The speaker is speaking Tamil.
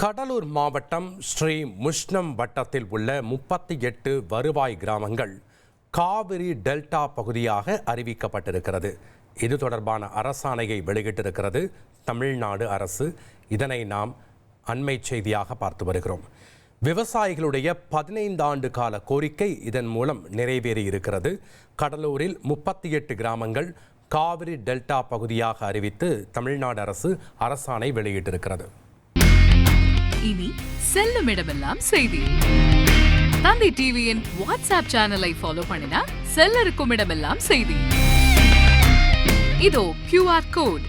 கடலூர் மாவட்டம் ஸ்ரீ முஷ்ணம் வட்டத்தில் உள்ள 38 வருவாய் கிராமங்கள் காவிரி டெல்டா பகுதியாக அறிவிக்கப்பட்டிருக்கிறது. இது தொடர்பான அரசாணையை வெளியிட்டிருக்கிறது தமிழ்நாடு அரசு. இதனை நாம் அண்மை செய்தியாக பார்த்து வருகிறோம். விவசாயிகளுடைய 15 ஆண்டு கால கோரிக்கை இதன் மூலம் நிறைவேறியிருக்கிறது. கடலூரில் 38 கிராமங்கள் காவிரி டெல்டா பகுதியாக அறிவித்து தமிழ்நாடு அரசு அரசாணை வெளியிட்டிருக்கிறது. இனி செல்லும் இடமெல்லாம் செய்தி. தந்தி டிவியின் வாட்ஸ்அப் சேனலை ஃபாலோ பண்ணினா செல்ல இருக்கும் இடமெல்லாம் செய்தி. இதோ QR கோட்.